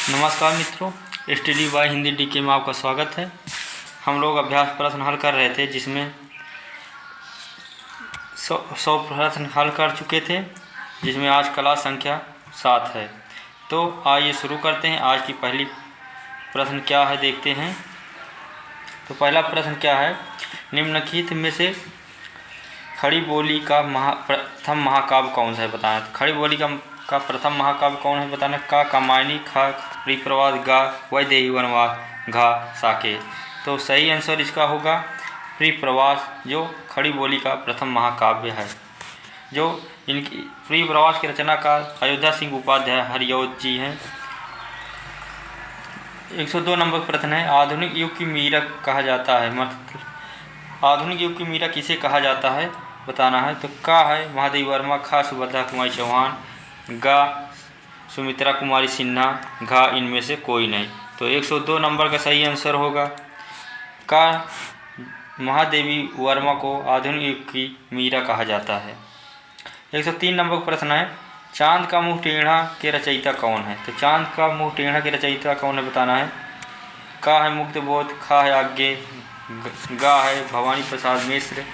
नमस्कार मित्रों, study bye Hindi DK में आपका स्वागत है। हम लोग अभ्यास प्रश्न हल कर रहे थे, जिसमें 100 प्रश्न हल कर चुके थे, जिसमें आज क्लास संख्या 7 है। तो आइए शुरू करते हैं। आज की पहली प्रश्न क्या है देखते हैं। तो पहला प्रश्न क्या है, निम्नलिखित में से खड़ी बोली का प्रथम महाकाव्य कौन सा है बताना। खड़ी बोली का प्रथम महाकाव्य कौन है बताना। का कामायनी, खा परिप्रवास, गा वैदेही वनवास, घा साकेत। तो सही आंसर इसका होगा परिप्रवास, जो खड़ी बोली का प्रथम महाकाव्य है। जो इनकी परिप्रवास की रचनाकार अयोध्या सिंह उपाध्याय हरिऔध जी हैं। 102 नंबर प्रश्न है, आधुनिक युग की मीरा कहा जाता है। मतलब आधुनिक युग की मीरा किसे कहा जाता है बताना है। तो का है महादेवी वर्मा, खा सुभद्रा कुमारी चौहान, गा सुमित्रा कुमारी सिन्हा, घा इनमें से कोई नहीं। तो 102 नंबर का सही आंसर होगा का महादेवी वर्मा को आधुनिक युग की मीरा कहा जाता है। 103 नंबर प्रश्न है, चांद का मुँह टेढ़ा के रचयिता कौन है। तो चांद का मुँह टेढ़ा के रचयिता कौन है बताना है। का है मुक्तबोध, खा है आज्ञे, गा है भवानी प्रसाद मिश्र,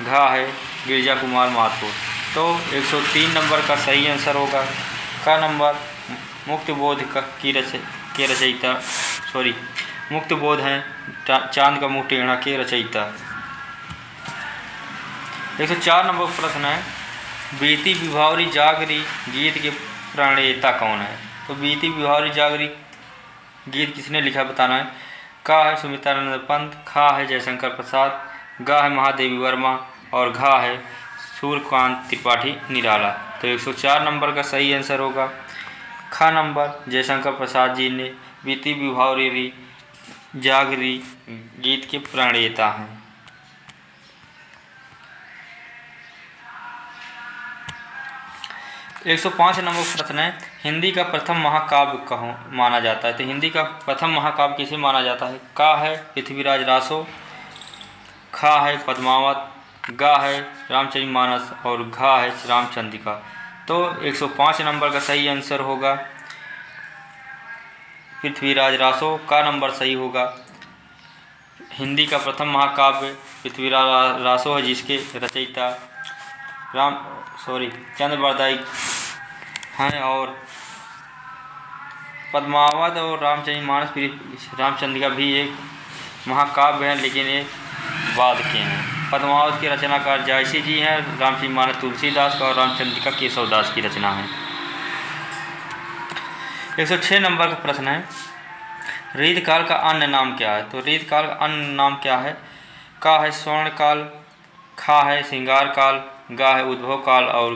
घा है गिरिजा कुमार माथुर। तो 103 नंबर का सही आंसर होगा का नंबर मुक्तबोध के रचयिता मुक्तबोध हैं चांद का मुँह टेढ़ा के रचयिता। 104 नंबर प्रश्न है, बीती विभावरी जागरी गीत के प्रणेता कौन है। तो बीती विभावरी जागरी गीत किसने लिखा बताना है। का है सुमित्रानंद पंत, खा है जयशंकर प्रसाद, गा है महादेवी वर्मा और घा है सूर्यकांत त्रिपाठी निराला। तो 104 नंबर का सही आंसर होगा खा नंबर जयशंकर प्रसाद जी ने बीती विभावरी जागरी गीत के प्रणेता हैं। 105 नंबर प्रश्न है, हिंदी का प्रथम महाकाव्य कहाँ माना जाता है। तो हिंदी का प्रथम महाकाव्य किसे माना जाता है। का है पृथ्वीराज रासो, खा है पद्मावत, गा है रामचरितमानस और घा है रामचंद्रिका। तो 105 नंबर का सही आंसर होगा पृथ्वीराज रासो। का नंबर सही होगा। हिंदी का प्रथम महाकाव्य पृथ्वीराज रासो है, जिसके रचयिता चंद्रबरदाई हैं और पद्मावत और रामचरितमानस रामचंद्रिका भी एक महाकाव्य हैं, लेकिन ये बाद के हैं। पद्मावत के रचनाकार जायसी जी हैं, रामचरितमानस तुलसीदास का और रामचंद्रिका केशवदास की रचना है। 106 नंबर का प्रश्न है, रीतकाल का अन्य नाम क्या है। तो रीतकाल का अन्य नाम क्या है। का है स्वर्णकाल, खा है श्रृंगार काल, गा है उद्भव काल और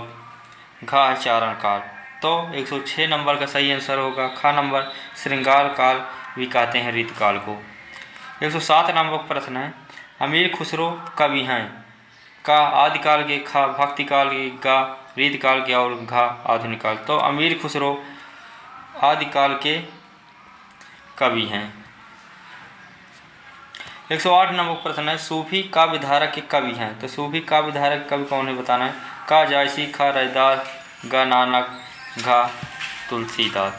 घा है चारण काल। तो 106 नंबर का सही आंसर होगा खा नंबर श्रृंगार काल भी कहते हैं रीतकाल को। 107 नंबर प्रश्न है, अमीर खुसरो कवि हैं। का आदिकाल के, खा भक्तिकाल के, गा रीतकाल के और घा आधुनिक काल। तो अमीर खुसरो आदिकाल के कवि हैं। 108 नंबर प्रश्न है, सूफी काव्यधारा के कवि हैं। तो सूफी काव्यधारा के कवि कौन है बताना है। का जायसी, खा रैदास, गा नानक, घा तुलसीदास।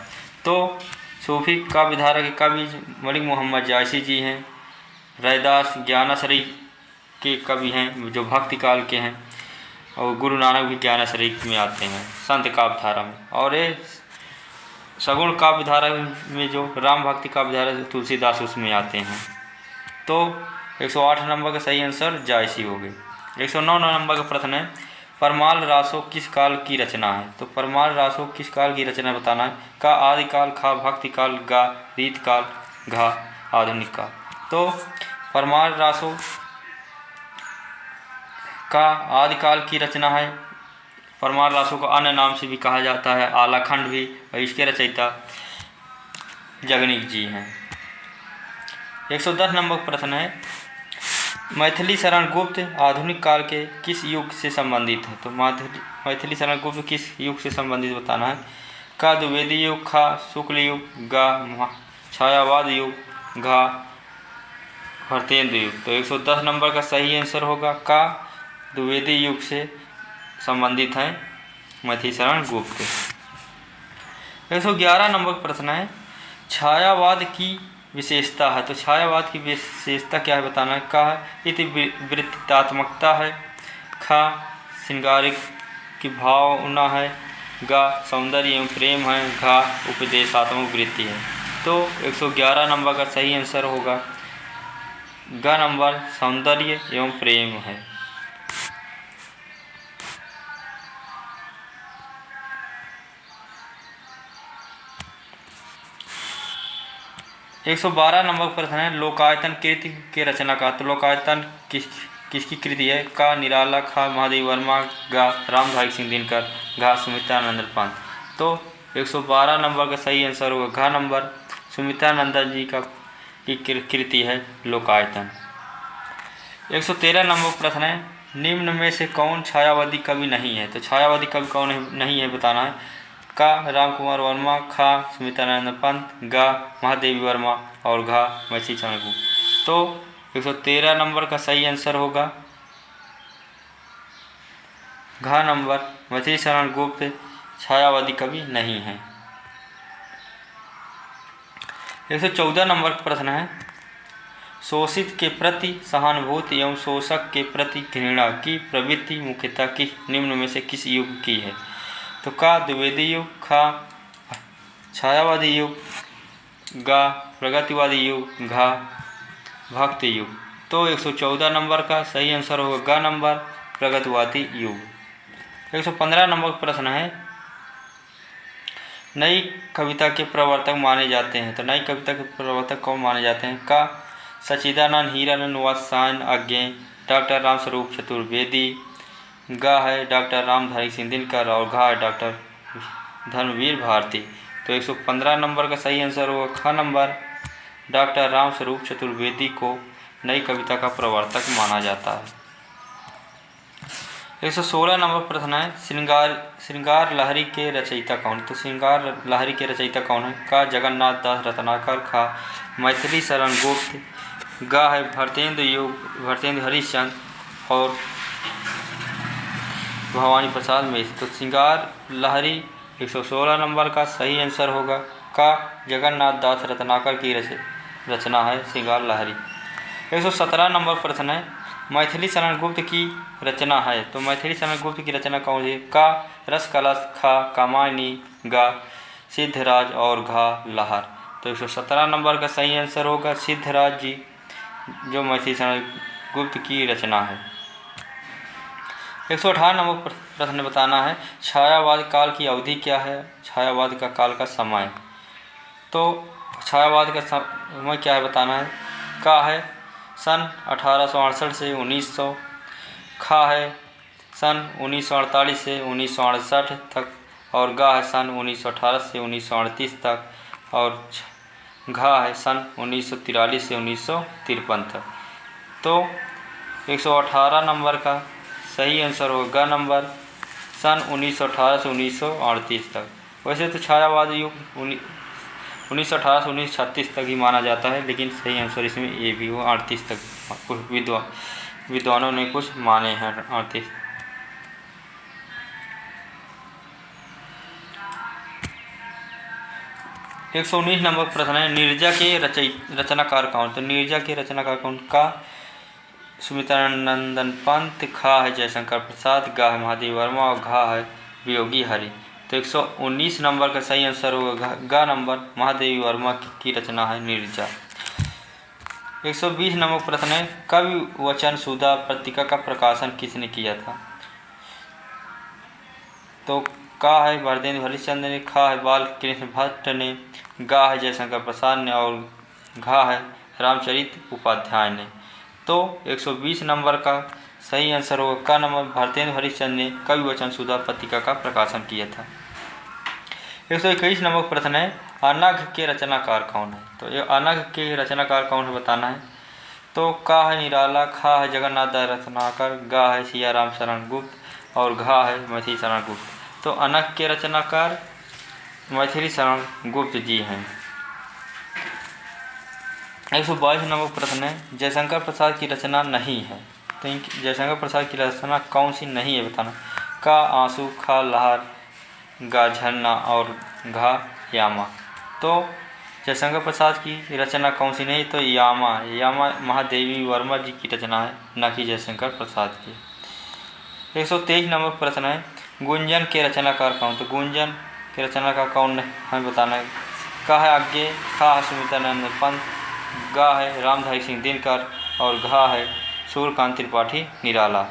तो सूफी काव्यधारा के कवि मलिक मोहम्मद जायसी जी हैं। रैदास ज्ञानाश्रय के कवि हैं, जो भक्ति काल के हैं, और गुरु नानक भी ज्ञानाश्रय में आते हैं संत काव्यधारा में। और ये सगुण काव्यधारा में जो राम भक्ति काव्यधारा तुलसीदास उसमें आते हैं। तो 108 नंबर का सही आंसर जायसी हो गए। 109 नंबर का प्रश्न है, परमाल रासो किस काल की रचना है। तो परमाल रासो किस काल की रचना बताना है। का आदिकाल, खा भक्ति काल, गा रीतकाल, घा आधुनिक काल। तो परमाल रासो का आदिकाल की रचना है। परमाल रासो को अन्य नाम से भी कहा जाता है आलाखंड भी, और इसके रचयिता जगनीक जी हैं। 110 नंबर प्रश्न है, मैथिली शरण गुप्त आधुनिक काल के किस युग से संबंधित है। तो मैथिली शरण गुप्त किस युग से संबंधित बताना है। का द्विवेदी युग, खा शुक्ल युग, गा छायावाद युग, घा भरतेंद्र युग। तो 110 नंबर का सही आंसर होगा का द्विवेदी युग से संबंधित है मैथिली शरण गुप्त। 111 नंबर प्रश्न है, छायावाद की विशेषता है, तो छायावाद की विशेषता क्या है बताना है। का है इतिवृत्तात्मकता है, खा श्रृंगारिक की भावना है, गा सौंदर्य एवं प्रेम है, घा उपदेशात्मक वृत्ति है। तो 111 नंबर का सही आंसर होगा ग नंबर सौंदर्य एवं प्रेम है। 112 नंबर प्रश्न है लोकायतन कृति के रचनाकार। तो लोकायतन किसकी कृति है। का निराला, खा महादेव वर्मा, गा रामधारी सिंह दिनकर, घा सुमित्रानंद पंत। तो 112 नंबर का सही आंसर होगा घा नंबर सुमित्रानंद जी की कृति है लोकायतन। 113 नंबर प्रश्न है निम्न में से कौन छायावादी कवि नहीं है। तो छायावादी कवि कौन नहीं है बताना है। का रामकुमार वर्मा, खा सुमित्रानंद पंत, गा महादेवी वर्मा और घा मैथिली शरण गुप्त। तो 113 नंबर का सही आंसर होगा घा नंबर मैथिली शरण गुप्त छायावादी कवि नहीं है। 114 नंबर का प्रश्न है शोषित के प्रति सहानुभूति एवं शोषक के प्रति घृणा की प्रवृत्ति मुख्यतः किस निम्न में से किस युग की है। तो का द्विवेदी युग, खा छायावादी युग, गा प्रगतिवादी युग, घा भक्ति युग। तो 114 नंबर का सही आंसर होगा गा नंबर प्रगतिवादी युग। 115 नंबर प्रश्न है नई कविता के प्रवर्तक माने जाते हैं। तो नई कविता के प्रवर्तक कौन माने जाते हैं। का सच्चिदानंद हीरानंद वात्स्यायन अज्ञे, डॉक्टर रामस्वरूप चतुर्वेदी, गा है डॉक्टर रामधारी सिंह दिनकर और घा है डॉक्टर धर्मवीर भारती। तो 115 नंबर का सही आंसर होगा ख नंबर डॉक्टर रामस्वरूप चतुर्वेदी को नई कविता का प्रवर्तक माना जाता है। 116 नंबर प्रश्न है श्रृंगार लहरी के रचयिता कौन। तो श्रृंगार लहरी के रचयिता कौन है। का जगन्नाथ दास रत्नाकर, खा मैथिली शरण गुप्त, गा है भरतेंदु हरिश्चंद्र और भवानी प्रसाद मिश्र। तो श्रृंगार लहरी 116 नंबर का सही आंसर होगा का जगन्नाथ दास रत्नाकर की रचना है श्रृंगार लहरी। 117 नंबर प्रश्न है मैथिली शरण गुप्त की रचना है। तो मैथिली शरण गुप्त की रचना कौन है। का रस कलश, खा कामायनी, गा सिद्धराज और घा लहर। तो 117 नंबर का सही आंसर होगा सिद्धराज जी जो मैथिली शरण गुप्त की रचना है। 118 नंबर प्रश्न बताना है छायावाद काल की अवधि क्या है। छायावाद का काल का समय। तो छायावाद का समय क्या है बताना है। का है सन 1868 से 1900, खा है सन 1948 से 1968 तक और गा है सन 1918 से 1938 तक और घा है सन 1943 से 1953 तक। तो 118 नंबर का सही आंसर होगा नंबर सन 1918 से 1938 तक। वैसे तो छायावाद युग 1918 से 1936 तक ही माना जाता है, लेकिन सही आंसर इसमें ए भी हो 38 तक। कुछ विद्वानों ने कुछ माने हैं 38। एक 119 नंबर प्रश्न है नीरजा के रचनाकार कौन। तो नीरजा के रचनाकार कौन। का सुमित्रानंदन पंत, खा है जयशंकर प्रसाद, गा है महादेव वर्मा और घा है वियोगी हरि। तो 119 नंबर का सही आंसर होगा गा नंबर महादेवी वर्मा की रचना है नीरजा। 120 नंबर प्रश्न है कवि वचन सुधा पत्रिका का प्रकाशन किसने किया था। तो का है भरतेंदु हरिश्चंद्र ने, खा है बाल कृष्ण भट्ट ने, गा है जयशंकर प्रसाद ने और घा है रामचरित उपाध्याय ने। तो 120 नंबर का सही आंसर होगा का नंबर भरतेंदु हरिश्चंद्र ने कवि वचन सुधा पत्रिका का प्रकाशन किया था। 121 नंबर प्रश्न है अनघ के रचनाकार कौन है। तो ये अनघ के रचनाकार कौन है बताना है। तो का है निराला, खा है जगन्नाथ दास रत्नाकर, गा है सियाराम शरण गुप्त और घा है मैथिली शरण गुप्त। तो अनघ के रचनाकार मैथिली शरण गुप्त जी हैं। 122 नंबर प्रश्न है जयशंकर प्रसाद की रचना नहीं है। तो जयशंकर प्रसाद की रचना कौन सी नहीं है बताना। का आंसू, खा लहर, गा झरना और घा यामा। तो जयशंकर प्रसाद की रचना कौन सी नहीं, तो यामा। यामा महादेवी वर्मा जी की रचना है, न कि जयशंकर प्रसाद की। 123 नंबर प्रश्न है, गुंजन के रचनाकार कौन, तो गुंजन के रचनाकार कौन हमें बताना है। का है आज्ञे, खा है सुमित्रानंद पंत, गा है रामधारी सिंह दिनकर और घा है सूर्यकांत त्रिपाठी निराला।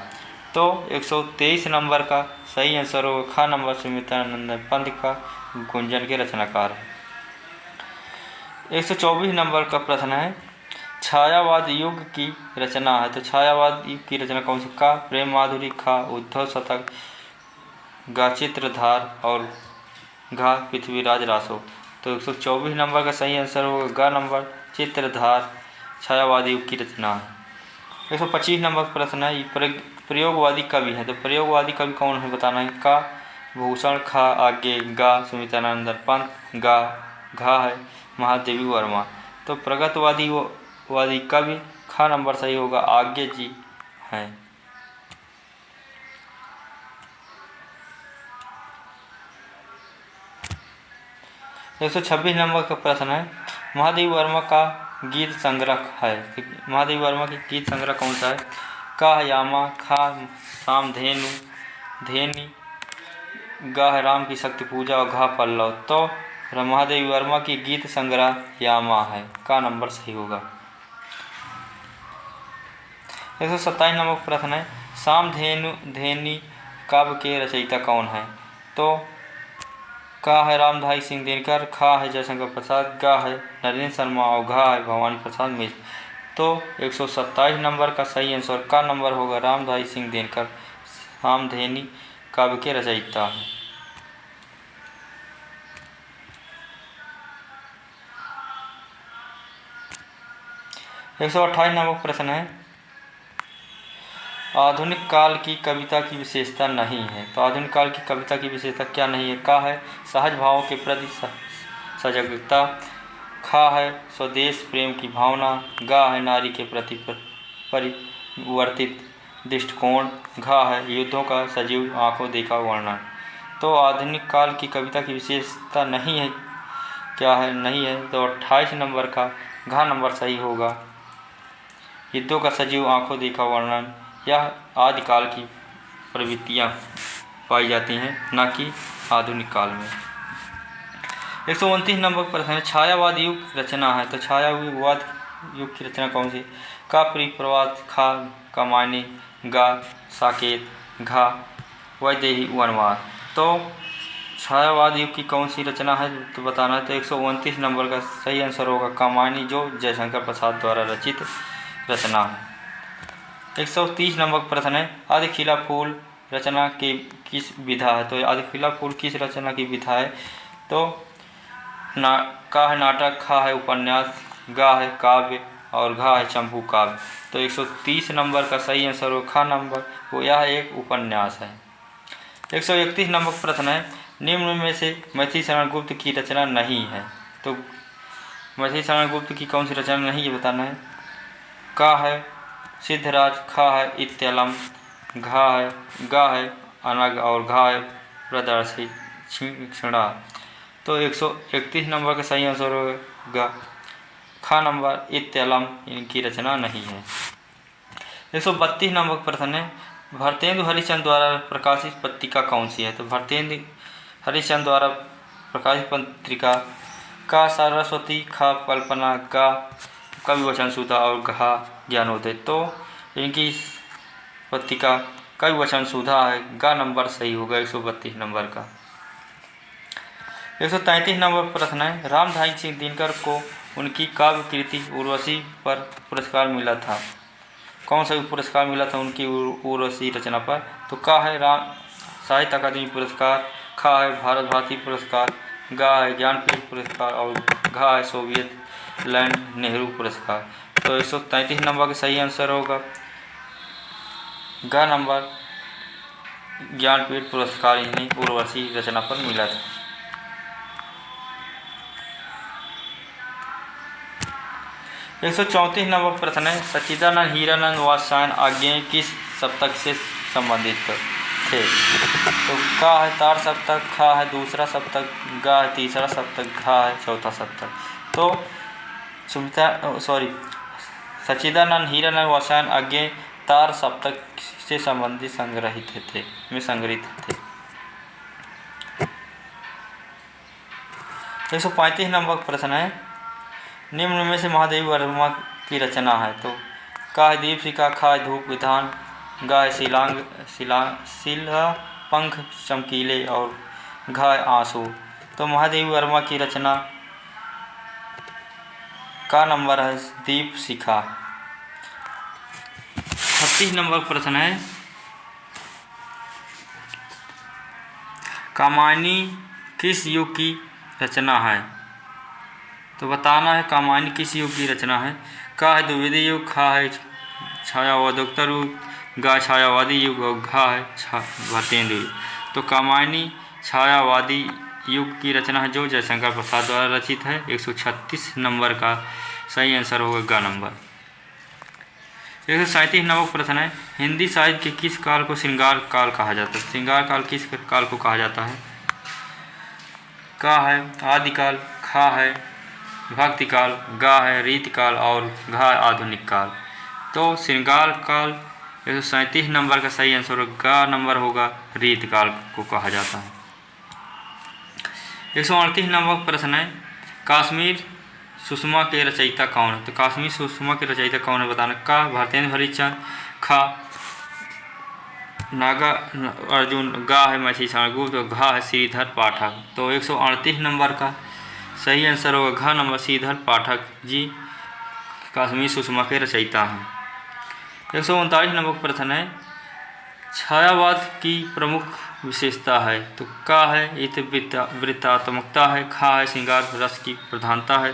तो 123 नंबर का सही आंसर होगा खा नंबर सुमित्रानंद पंत का गुंजन के रचनाकार है। 124 नंबर का प्रश्न है, छायावाद युग की रचना है, तो छायावाद युग की रचना कौन सी। का प्रेम माधुरी, खा उद्धव शतक, गा चित्रधार और घा पृथ्वीराज रासो। तो 124 नंबर का सही आंसर होगा गा नंबर चित्रधार छायावाद युग की रचना है। 125 नंबर प्रश्न है, प्रयोगवादी कवि है, तो प्रयोगवादी कवि कौन है बताना है। का भूषण, खा आज्ञे, गा सुमित्रानंद पंत, घा है महादेवी वर्मा। तो प्रगतवादी कवि खा नंबर सही होगा आज्ञे जी हैं। 126 नंबर का प्रश्न है, महादेवी वर्मा का गीत संग्रह है, महादेवी वर्मा की गीत संग्रह कौन सा है। का यामा, खा सामधेनु धेनी, गा राम की शक्ति पूजा और घा पल्लव। तो महादेवी वर्मा की गीत संग्रह यामा है, का नंबर सही होगा। 127 नंबर प्रश्न है, सामधेनु धेनी काव्य के रचयिता कौन है। तो का है रामधारी सिंह दिनकर, खा है जयशंकर प्रसाद, गा है नरेंद्र शर्मा और घा है भवानी प्रसाद मिश्र। तो 127 नंबर का सही आंसर का नंबर होगा रामधारी सिंह दिनकर सामधेनी काव्य के रचयिता है। 128 नंबर प्रश्न है, आधुनिक काल की कविता की विशेषता नहीं है, तो आधुनिक काल की कविता की विशेषता क्या नहीं है। का है सहज भावों के प्रति सजगता, खा है स्वदेश प्रेम की भावना, गा है नारी के प्रति परिवर्तित दृष्टिकोण, घा है युद्धों का सजीव आंखों देखा वर्णन। तो आधुनिक काल की कविता की विशेषता नहीं है, क्या है नहीं है, तो 28 नंबर का घा नंबर सही होगा युद्धों का सजीव आंखों देखा वर्णन। यह आदिकाल की प्रवृत्तियाँ पाई जाती हैं, न कि आधुनिक काल में। 129 नंबर प्रश्न है, छायावाद युग रचना है, तो छायावाद युग की रचना कौन सी। का परिप्रवाद, खा कमानी, गा साकेत, घा वैदेही वनवास। तो छायावाद युग की कौन सी रचना है तो बताना है। तो 129 नंबर का सही आंसर होगा कमानी, जो जयशंकर प्रसाद द्वारा रचित रचना है। 130 नंबर प्रश्न है, आदि खिला फूल रचना की किस विधा है, तो आदि खिला फूल किस रचना की विधा है। तो का है नाटक, खा है उपन्यास, गा है काव्य और घा है चंपू काव्य। तो 130 नंबर का सही आंसर हो खा नंबर, वो यह एक उपन्यास है। 131 नंबर प्रश्न है, निम्न में से मैथिली शरण गुप्त की रचना नहीं है, तो मैथिली शरण गुप्त की कौन सी रचना नहीं है बताना है। का है सिद्धराज, खा है इत्यलम, गा है अनग और घा है प्रदर्शिक्षणा। तो 131 नंबर का सही आंसर होगा खा नंबर इत्यलम, इनकी रचना नहीं है। 132 नंबर प्रश्न है, भारतेंदु हरिश्चंद्र द्वारा प्रकाशित पत्रिका कौन सी है, तो भारतेंदु हरिश्चंद्र द्वारा प्रकाशित पत्रिका का सरस्वती, खा कल्पना, गा कवि वचन सुधा और घा ज्ञानोदय। तो इनकी पत्रिका कवि वचन सुधा है, गा नंबर सही होगा 132 नंबर का। 133 नंबर प्रश्न है, रामधारी सिंह दिनकर को उनकी काव्य कृति उर्वशी पर पुरस्कार मिला था, कौन सा पुरस्कार मिला था उनकी उर्वशी रचना पर। तो का है साहित्य अकादमी पुरस्कार, खा है भारत भारती पुरस्कार, गा है ज्ञानपीठ पुरस्कार और घा है सोवियत लैंड नेहरू पुरस्कार। तो 133 नंबर का सही आंसर होगा गा नंबर, ज्ञानपीठ पुरस्कार इन्हें उर्वशी रचना पर मिला था। 134 नंबर प्रश्न है, सच्चिदानंद हीरानंद वात्स्यायन आज्ञेय किस सप्तक से संबंधित थे। तो का है तार सप्तक, खा है दूसरा सप्तक, गा है तीसरा सप्तक, घा है चौथा सप्तक। तो सच्चिदानंद हीरानंद वसायन अज्ञेय तार सप्तक से संबंधित संग्रहित थे। 135 नंबर प्रश्न है, निम्न में से महादेवी वर्मा की रचना है। तो का है दीपशिखा, खा है धूप विधान, गा है शिला पंख चमकीले और घा है आंसू। तो महादेवी वर्मा की रचना का नंबर है दीपशिखा। 36 नंबर प्रश्न है, कामायनी किस युग की रचना है। तो बताना है कामायनी किस युग की रचना है। का है द्विवेदी युग, खा है छायावादोत्तर युग, गा छायावादी युग और घा है भारतेंदु युग। तो कामायनी छायावादी युग की रचना है जो जयशंकर प्रसाद द्वारा रचित है। 136 नंबर का सही आंसर होगा गा नंबर। 137 नंबर प्रश्न है, हिंदी साहित्य के किस काल को श्रृंगार काल कहा जाता है। श्रृंगार काल किस काल को कहा जाता है। का है आदिकाल, खा है भक्ति काल, गा है रीतिकाल और घा आधुनिक काल। तो श्रृंगार काल 137 नंबर का सही आंसर गा नंबर होगा, रीतिकाल को कहा जाता है। 138 नंबर प्रश्न है, कश्मीर सुषमा के रचयिता कौन है। तो कश्मीर सुषमा के रचयिता कौन है बताना। का भारतेंद्र हरिश्चंद्र, खा नागा अर्जुन, गा है मैथिली गुप्त और घा है श्रीधर पाठक। तो 138 नंबर का सही आंसर होगा घ नंबर, श्रीधर पाठक जी कश्मीर सुषमा के रचयिता हैं। 139 नंबर प्रश्न है, छायावाद की प्रमुख विशेषता है। तो का है वृत्तात्मकता है, खा है श्रृंगार रस की प्रधानता है,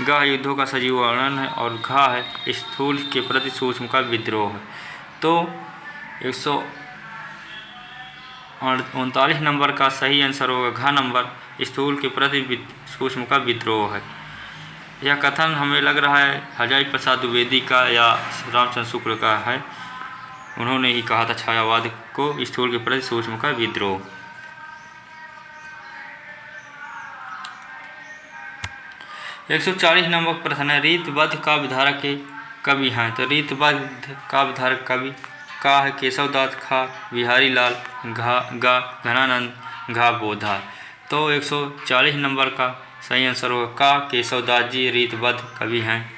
गा युद्धों का सजीव वर्णन है और घा है स्थूल के प्रति सूक्ष्म का विद्रोह है। तो 139 नंबर का सही आंसर होगा घ नंबर, स्थूल के प्रति सूक्ष्म का विद्रोह है। यह कथन हमें लग रहा है हजारी प्रसाद द्विवेदी का या रामचंद्र शुक्ल का है। उन्होंने ही कहा था छायावाद को स्थूल के प्रति सूक्ष्म का विद्रोह। 140 नंबर प्रश्न है, रीतबद्ध काव्यधारक के कवि हैं। तो रीतबद्ध काव्यधारक कवि का है केशवदास, खा बिहारी लाल, गा घनानंद, घा बोधा। तो 140 नंबर का सही आंसर होगा का केशवदास जी रीतबद्ध कवि हैं।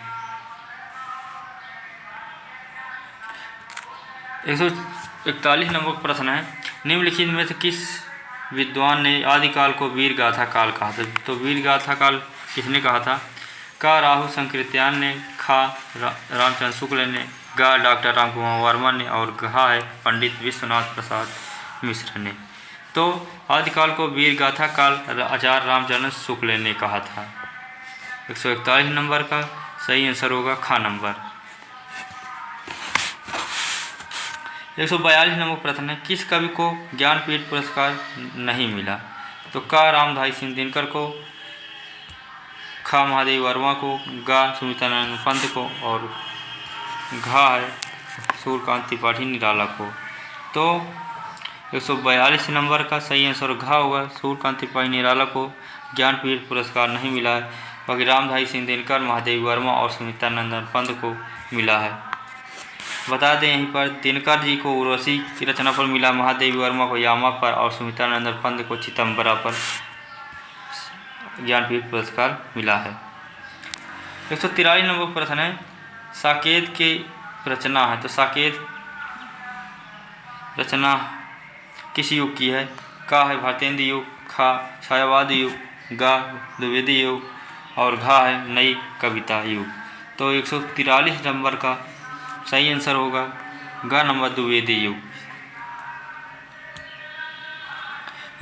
141 नंबर प्रश्न है, निम्नलिखित में से किस विद्वान ने आदिकाल को वीर गाथा काल कहा था। तो वीर गाथा काल किसने कहा था। का राहु संकृत्यान ने, खा रामचंद्र शुक्ल ने, गा डॉक्टर रामकुमार वर्मा ने और घा है पंडित विश्वनाथ प्रसाद मिश्र ने। तो आदिकाल को वीर गाथा काल आचार्य रामचंद्र शुक्ल ने कहा था। 141 नंबर का सही आंसर होगा खा नंबर। 142 नंबर प्रश्न है, किस कवि को ज्ञानपीठ पुरस्कार नहीं मिला। तो का रामधारी सिंह दिनकर को, खा महादेवी वर्मा को, गा सुमित्रानंद पंत को और घा है सूर्यकांत त्रिपाठी निराला को। तो 142 नंबर का सही आंसर घा होगा, सूर्यकांत त्रिपाठी निराला को ज्ञानपीठ पुरस्कार नहीं मिला है, बाकी रामधारी सिंह दिनकर, महादेवी वर्मा और सुमित्रानंदन पंत को मिला है। बता दें यहीं पर दिनकर जी को उर्वशी की रचना पर मिला, महादेवी वर्मा को यामा पर और सुमित्रानंदन पंत को चिदंबरा पर ज्ञानपीठ पुरस्कार मिला है। 143 नंबर प्रश्न है, साकेत की रचना है। तो साकेत रचना किस युग की है। का है भारतेंद्र युग, खा छायावाद युग, गा द्विवेदी युग और घा है नई कविता युग। तो 143 नंबर का सही आंसर होगा गा नंबर द्विवेदी युग।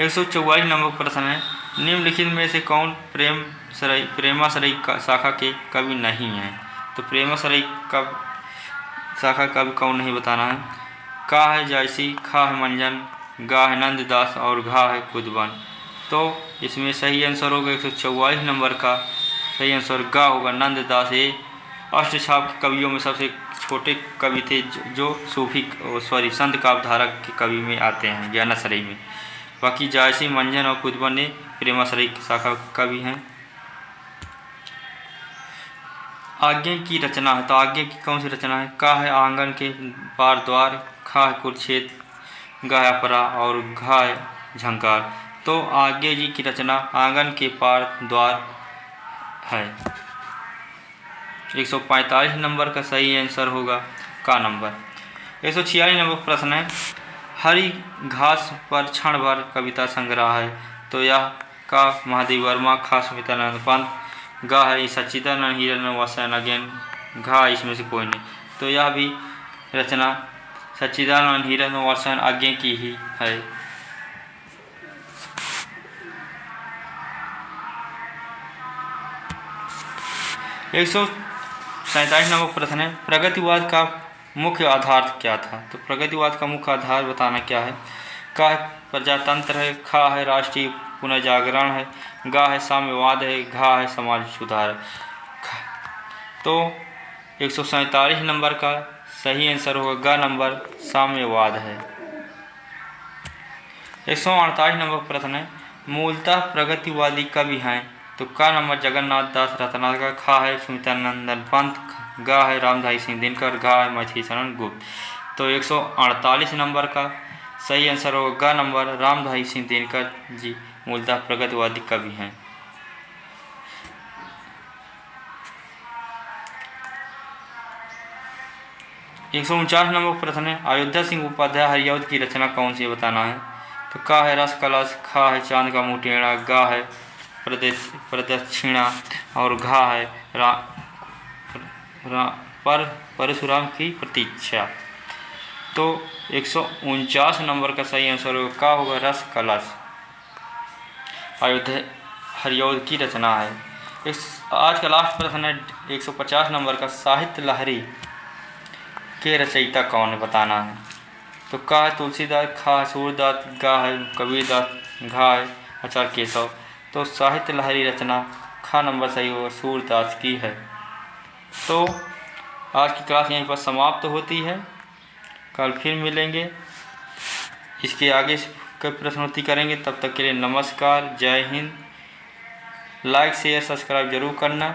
144 नंबर प्रश्न है, निम्नलिखित में से कौन प्रेमाश्रयी शाखा के कवि नहीं हैं। तो प्रेमाश्रयी का शाखा कवि कौन नहीं बताना है। का है जायसी, खा है मंजन, गा है नंददास और घा है कुदबन। तो इसमें सही आंसर होगा 144 नंबर का सही आंसर गा होगा नंददास। ये अष्टछाप के कवियों में सबसे छोटे कवि थे जो संत काव्यधारक के कवि में आते हैं ज्ञानाश्रयी में। बाकी जायसी, मंजन और कुदबन ने प्रेमाश्रयी शाखा कवि हैं। आगे की रचना है, तो आगे की कौन सी रचना है? का है आंगन के पार द्वार, खा है कुरुक्षेत्र, गा है अपरा और घा है झंकार। तो आगे जी की रचना आंगन के पार द्वार है। 145 नंबर का सही आंसर होगा का नंबर। 146 नंबर प्रश्न है, हरी घास पर क्षण भर कविता संग्रह है। तो यह का महादेव वर्मा, खा सुमित्रानंद पंत, गा है सच्चिदानंद हिरण्य वासन अगेन, घा इसमें से कोई नहीं। तो यह भी रचना सच्चिदानंद हिरण्य वासन आगे की ही है। 147 नंबर प्रश्न है, प्रगतिवाद का मुख्य आधार क्या था? तो प्रगतिवाद का मुख्य आधार बताना क्या है? का है प्रजातंत्र है, खा है राष्ट्रीय पुनर्जागरण है, गा है साम्यवाद है, घा है समाज सुधार है। तो 147 नंबर का सही आंसर होगा गा नंबर, साम्यवाद है। 148 नंबर प्रश्न है, मूलतः प्रगतिवादी कवि हैं। तो का नंबर जगन्नाथ दास रत्नाकर, खा है सुमित्रानंदन पंत, गा है रामधारी सिंह दिनकर, घा है मछलीशरण गुप्त। तो 148 नंबर का सही आंसर होगा गा नंबर, रामधारी सिंह दिनकर जी मूलतः प्रगतिवादी कवि हैं। 149 नंबर प्रश्न है, अयोध्या सिंह उपाध्याय हरिऔध की रचना कौन सी बताना है? तो का है रस कलश, खा है चांद का मुंह टेढ़ा, गा है प्रदक्षिणा और घा है परशुराम की प्रतीक्षा। तो 149 नंबर का सही आंसर होगा का होगा रस कलश, अयोध्या हरिऔध की रचना है। आज का लास्ट प्रश्न है 150 नंबर का, साहित्य लहरी के रचयिता कौन है बताना है? तो का है तुलसीदास, खा है सूरदास, गा है कबीरदास, घा है आचार्य केशव। तो साहित्य लहरी रचना खा नंबर सही होगा सूरदास की है। तो आज की क्लास यहीं पर समाप्त होती है, कल फिर मिलेंगे, इसके आगे के प्रश्नोत्तरी करेंगे। तब तक के लिए नमस्कार, जय हिंद। लाइक शेयर सब्सक्राइब जरूर करना।